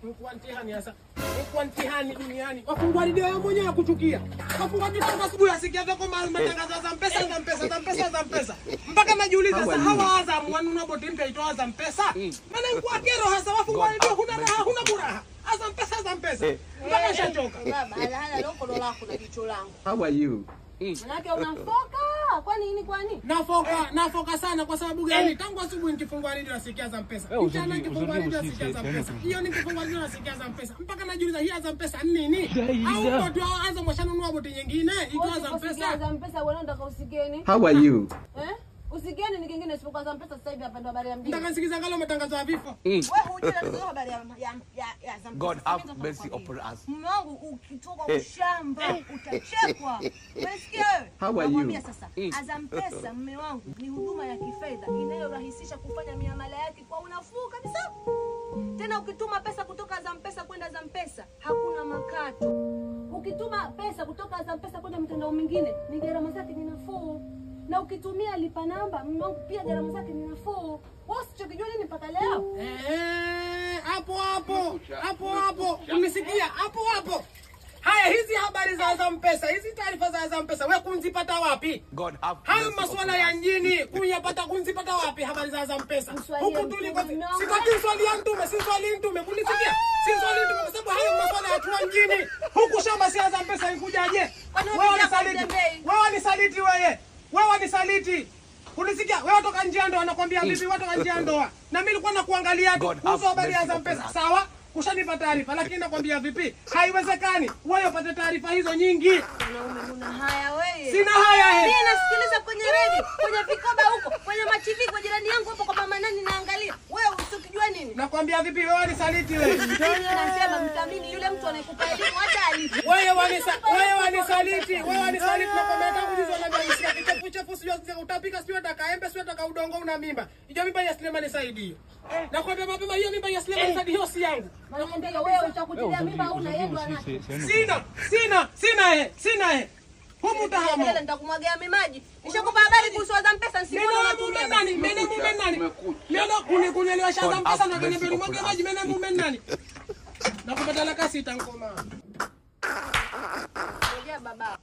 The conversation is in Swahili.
Mkuu mtihani sasa. Mkuu mtihani duniani. Wafungwa video mwenyewe kuchukia. Wafungwa kitu asubuhi asikia vako matangazo za mpesa. Mpaka najiuliza sasa hawa Azam wanunua boti mpya itoa Azam pesa. Maana mkuu kero hasa wafungwa video huna raha, huna buraha. Azam pesa. Mpaka shachoka. Baba, hala loko ndo lako na jicho langu. How are you? Manake unafoka. Kwani? Nafoka sana kwa sababu gani? Tangu asubuhi nikifungua redio nasikia Azam pesa. Mchana nikifungua redio nasikia Azam pesa. Hiyo nikifungua redio nasikia Azam pesa. Mpaka najiuliza hii Azam pesa nini? Au watu wa Azam washanunua boti nyingine itoa Azam pesa. Azam pesa wewe unataka usigeni. How are you? Usigeni ni kingine isipokuwa Azam pesa sasa hivi hapa ndo habari ya mjini. Nataka nisikiza ngalo matangazo ya vifo. Wewe hujui ndio habari ya Azam pesa. God have mercy upon us. Mume wangu ukitoka ushamba utachekwa. Umesikia wewe? How are Nakwambia you? sasa Azam pesa mume wangu ni huduma ya kifedha inayorahisisha kufanya miamala yake kwa unafuu kabisa. Tena ukituma pesa kutoka Azam pesa kwenda Azam pesa hakuna makato. Ukituma pesa kutoka Azam pesa kwenda mtandao mwingine ni gharama zake ni nafuu. Na ukitumia lipa namba mwangu pia gharama zake ni nafuu. Wewe usichokijua nini mpaka leo? Hapo. Umesikia? Hapo. Haya, hizi habari za Azam pesa, hizi taarifa za Azam pesa wewe kunzipata wapi? God have Hayo masuala ya njini kunzipata wapi habari za Azam pesa? Huku tuliko sitaki swali ya mtume, si swali mtume. Kunisikia? Si swali mtume kwa sababu hayo masuala ya tuna njini. Huku shamba si Azam pesa ikujaje? Wewe wanisaliti. Kunisikia? Wewe toka nje ya ndoa anakuambia vipi wewe toka nje ya ndoa? Na mimi nilikuwa nakuangalia tu kuhusu habari ya Azam pesa. Sawa? Ushanipa taarifa lakini nakwambia vipi? Haiwezekani. Wewe upate taarifa hizo nyingi. Mwanaume una haya wewe. Sina haya Mimi nasikiliza kwenye redio, kwenye vikoba huko, kwenye ma-TV kwa jirani yangu hapo kwa mama nani naangalia. Wewe usikijua nini? Nakwambia vipi wewe wanisaliti wewe? Nasema mtamini yule mtu anayekupa elimu hata alipo. Wewe wanisaliti na kwa tangu hizo na mimi kichefu sio utapika sio atakaembe sio ataka udongo una mimba. Hiyo mimba ya Suleiman Said hiyo. Nakwambia mapema hiyo mimba ya Suleiman Said hiyo si yangu. Nakwambia wewe utakutilia mimba una yendo anacho. Sina. Humu tahamo. Nitakumwagia maji. Nishakupa habari kuhusu Azam pesa nisimuone unatumia. Mume nani? Nenda kunielewa Azam pesa na kuniambia mwagia maji mume nani? Nakupata la kasi itankoma. Ngoja baba.